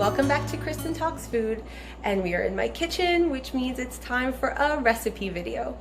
Welcome back to Kristin Talks Food, and we are in my kitchen, which means it's time for a recipe video.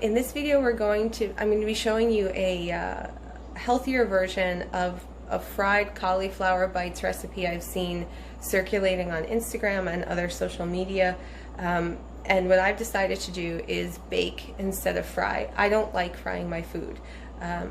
In this video I'm going to be showing you a healthier version of a fried cauliflower bites recipe I've seen circulating on Instagram and other social media. And what I've decided to do is bake instead of fry. I don't like frying my food.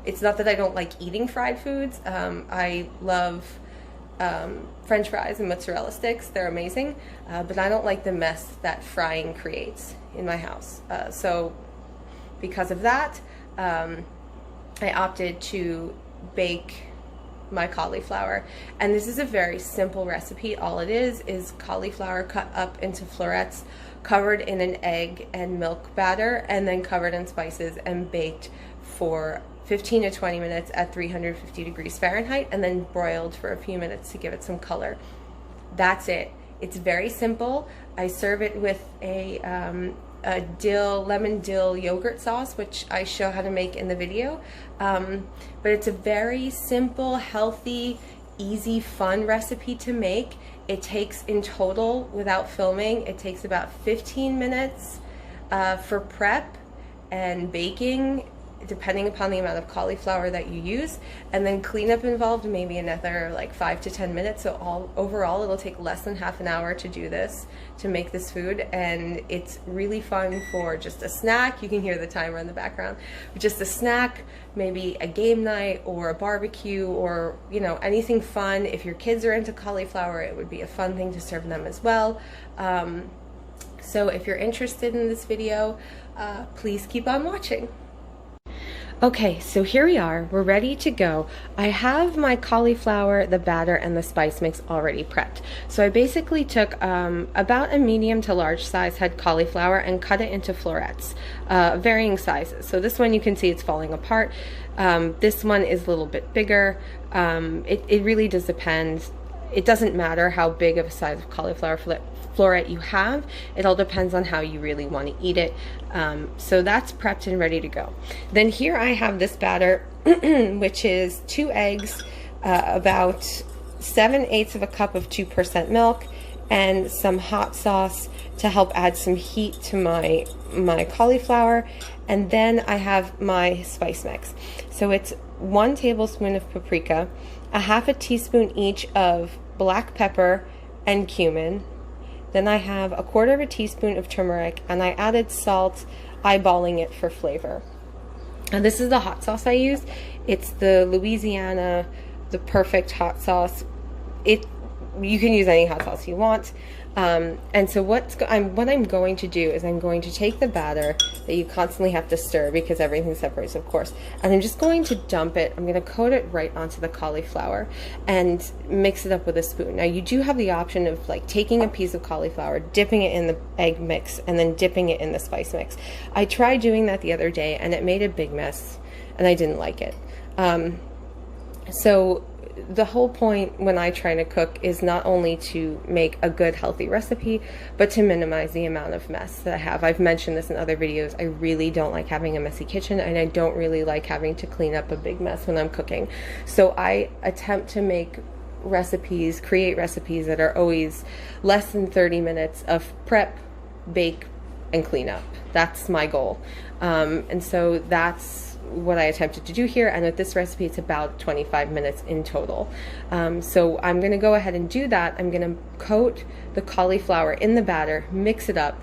It's not that I don't like eating fried foods. I love French fries and mozzarella sticks. They're amazing, but I don't like the mess that frying creates in my house. So because of that, I opted to bake my cauliflower. And this is a very simple recipe. All it is cauliflower cut up into florets, covered in an egg and milk batter, and then covered in spices and baked for 15 to 20 minutes at 350 degrees Fahrenheit, and then broiled for a few minutes to give it some color. That's it. It's very simple. I serve it with a lemon dill yogurt sauce, which I show how to make in the video. But it's a very simple, healthy, easy, fun recipe to make. It takes, in total, without filming, it takes about 15 minutes for prep and baking, depending upon the amount of cauliflower that you use, and then cleanup involved maybe another like 5 to 10 minutes. So overall it'll take less than half an hour to do this, to make this food, and it's really fun for just a snack. You can hear the timer in the background. Just a snack, maybe a game night or a barbecue, or anything fun. If your kids are into cauliflower, it would be a fun thing to serve them as well. So if you're interested in this video, please keep on watching. Okay, so here we are. We're ready to go. I have my cauliflower, the batter, and the spice mix already prepped. So I basically took about a medium to large size head cauliflower and cut it into florets, varying sizes. So this one, you can see it's falling apart. This one is a little bit bigger. It really does depend. It doesn't matter how big of a size of cauliflower floret you have. It all depends on how you really want to eat it. So that's prepped and ready to go. Then here I have this batter, which is 2 eggs, about 7/8 of a cup of 2% milk, and some hot sauce to help add some heat to my cauliflower. And then I have my spice mix. So it's 1 tablespoon of paprika, a half a teaspoon each of black pepper and cumin. Then I have 1/4 teaspoon of turmeric, and I added salt, eyeballing it for flavor. And this is the hot sauce I used. It's the Louisiana, the perfect hot sauce. You can use any hot sauce you want. And so what I'm going to do is I'm going to take the batter that you constantly have to stir because everything separates, of course, and I'm just going to dump it. I'm going to coat it right onto the cauliflower and mix it up with a spoon. Now you do have the option of like taking a piece of cauliflower, dipping it in the egg mix, and then dipping it in the spice mix. I tried doing that the other day and it made a big mess and I didn't like it. So the whole point when I try to cook is not only to make a good healthy recipe, but to minimize the amount of mess that I have. I've mentioned this in other videos. I really don't like having a messy kitchen, and I don't really like having to clean up a big mess when I'm cooking. So I attempt to make recipes, create recipes that are always less than 30 minutes of prep, bake, and clean up. That's my goal. And so that's what I attempted to do here, and with this recipe it's about 25 minutes in total. So I'm going to go ahead and do that. I'm going to coat the cauliflower in the batter, mix it up,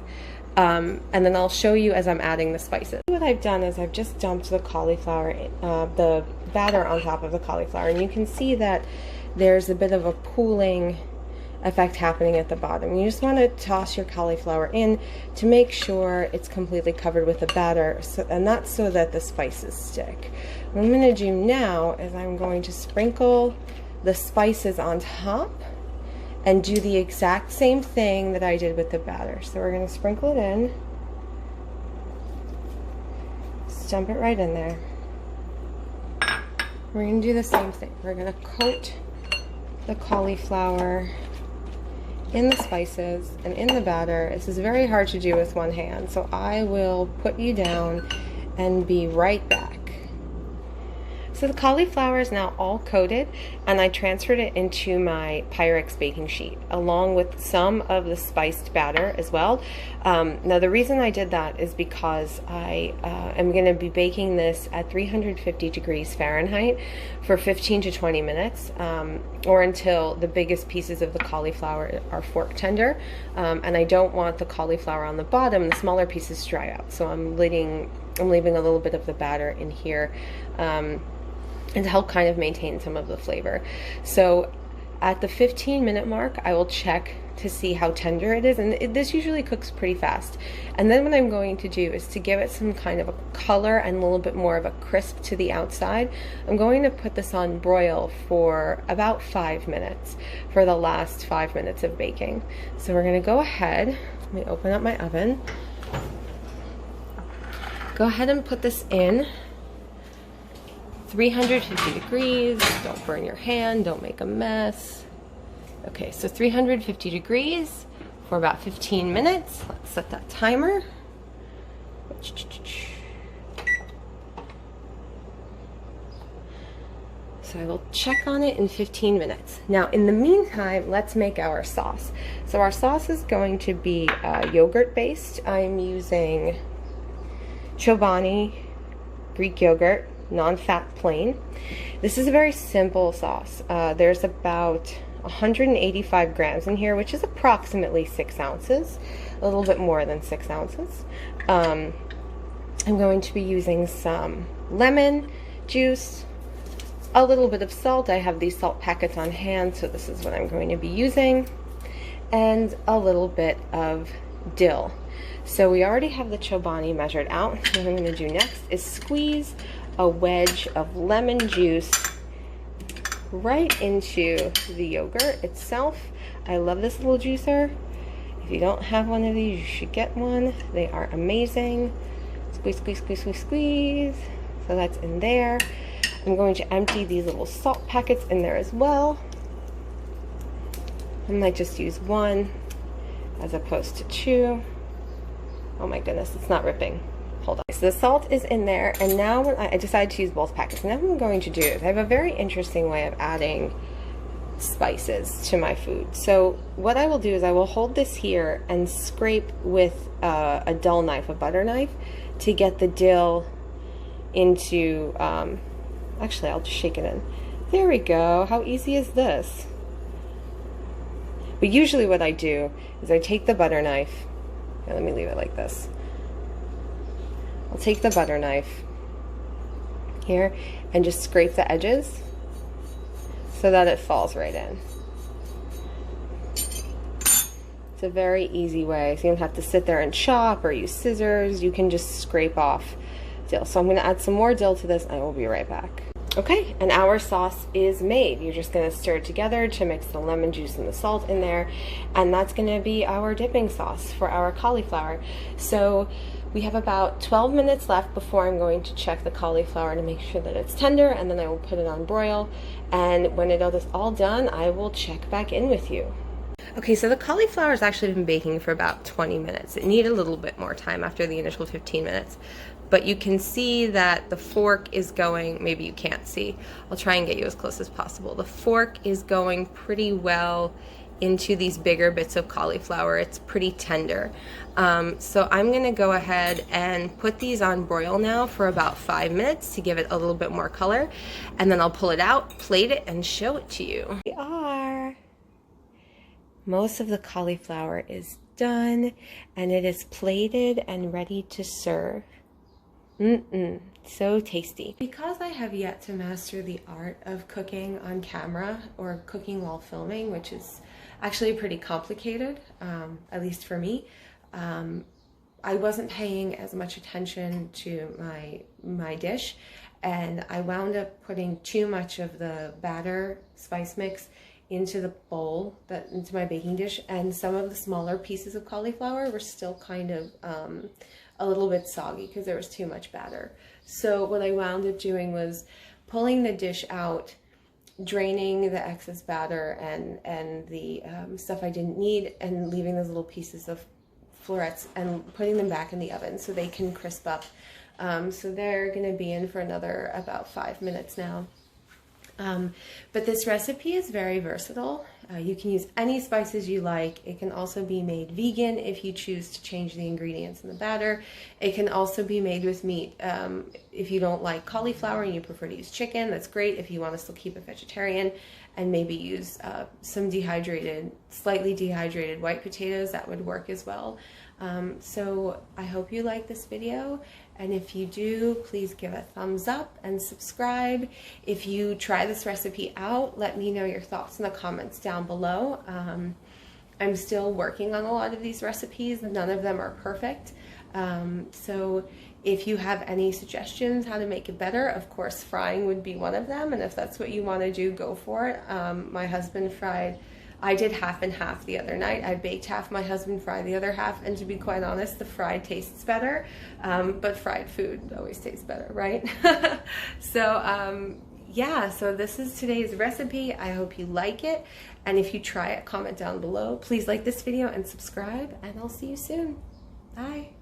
and then I'll show you as I'm adding the spices. What I've done is I've just dumped the cauliflower, the batter on top of the cauliflower, and you can see that there's a bit of a pooling effect happening at the bottom. You just want to toss your cauliflower in to make sure it's completely covered with the batter, and that's so that the spices stick. What I'm going to do now is I'm going to sprinkle the spices on top and do the exact same thing that I did with the batter. So we're going to sprinkle it in, just dump it right in there. We're going to do the same thing. We're going to coat the cauliflower in the spices and in the batter. This is very hard to do with one hand, so I will put you down and be right back. So the cauliflower is now all coated, and I transferred it into my Pyrex baking sheet along with some of the spiced batter as well. Now the reason I did that is because I am going to be baking this at 350 degrees Fahrenheit for 15 to 20 minutes, or until the biggest pieces of the cauliflower are fork tender, and I don't want the cauliflower on the bottom, the smaller pieces, to dry out. So I'm leaving a little bit of the batter in here, and to help kind of maintain some of the flavor. So at the 15-minute mark, I will check to see how tender it is, and this usually cooks pretty fast. And then what I'm going to do is to give it some kind of a color and a little bit more of a crisp to the outside. I'm going to put this on broil for about 5 minutes for the last 5 minutes of baking. So we're going to go ahead, let me open up my oven. Go ahead and put this in 350 degrees. Don't burn your hand, don't make a mess. Okay, so 350 degrees for about 15 minutes. Let's set that timer. So I will check on it in 15 minutes. Now, in the meantime, let's make our sauce. So our sauce is going to be yogurt based. I'm using Chobani Greek yogurt, non-fat plain. This is a very simple sauce. There's about 185 grams in here, which is approximately 6 ounces, a little bit more than 6 ounces. I'm going to be using some lemon juice, a little bit of salt. I have these salt packets on hand, so this is what I'm going to be using, and a little bit of dill. So we already have the Chobani measured out. What I'm going to do next is squeeze a wedge of lemon juice right into the yogurt itself. I love this little juicer. If you don't have one of these, you should get one. They are amazing. Squeeze, squeeze, squeeze, squeeze, squeeze. So that's in there. I'm going to empty these little salt packets in there as well. I might just use one as opposed to 2. Oh my goodness, it's not ripping. Hold on. So the salt is in there, and now I decided to use both packets. Now what I'm going to do is I have a very interesting way of adding spices to my food. So what I will do is I will hold this here and scrape with a dull knife, a butter knife, to get the dill into, actually I'll just shake it in. There we go. How easy is this? But usually what I do is I take the butter knife, and let me leave it like this. I'll take the butter knife here and just scrape the edges so that it falls right in. It's a very easy way, so you don't have to sit there and chop or use scissors. You can just scrape off dill. So I'm going to add some more dill to this, and I will be right back. Okay, and our sauce is made. You're just going to stir it together to mix the lemon juice and the salt in there, and that's going to be our dipping sauce for our cauliflower. So we have about 12 minutes left before I'm going to check the cauliflower to make sure that it's tender, and then I will put it on broil, and when it is all done, I will check back in with you. Okay, so the cauliflower has actually been baking for about 20 minutes. It needed a little bit more time after the initial 15 minutes. But you can see that the fork is going, maybe you can't see, I'll try and get you as close as possible. The fork is going pretty well into these bigger bits of cauliflower. It's pretty tender. So I'm gonna go ahead and put these on broil now for about 5 minutes to give it a little bit more color. And then I'll pull it out, plate it, and show it to you. We are. Most of the cauliflower is done, and it is plated and ready to serve. So tasty. Because I have yet to master the art of cooking on camera or cooking while filming, which is actually pretty complicated, at least for me, I wasn't paying as much attention to my dish, and I wound up putting too much of the batter spice mix into the bowl, into my baking dish, and some of the smaller pieces of cauliflower were still kind of a little bit soggy because there was too much batter. So what I wound up doing was pulling the dish out, draining the excess batter and the stuff I didn't need, and leaving those little pieces of florets and putting them back in the oven so they can crisp up So they're going to be in for another about 5 minutes now. But this recipe is very versatile. You can use any spices you like. It can also be made vegan if you choose to change the ingredients in the batter. It can also be made with meat. If you don't like cauliflower and you prefer to use chicken, that's great. If you want to still keep it vegetarian and maybe use some slightly dehydrated white potatoes, that would work as well. So I hope you like this video, and if you do, please give a thumbs up and subscribe. If you try this recipe out, let me know your thoughts in the comments down below. I'm still working on a lot of these recipes. None of them are perfect. So if you have any suggestions how to make it better, of course frying would be one of them, and if that's what you want to do, go for it. My husband fried. I did half and half the other night. I baked half, my husband fried the other half, and to be quite honest, the fried tastes better, but fried food always tastes better, right? So yeah, so this is today's recipe. I hope you like it, and if you try it, comment down below. Please like this video and subscribe, and I'll see you soon. Bye.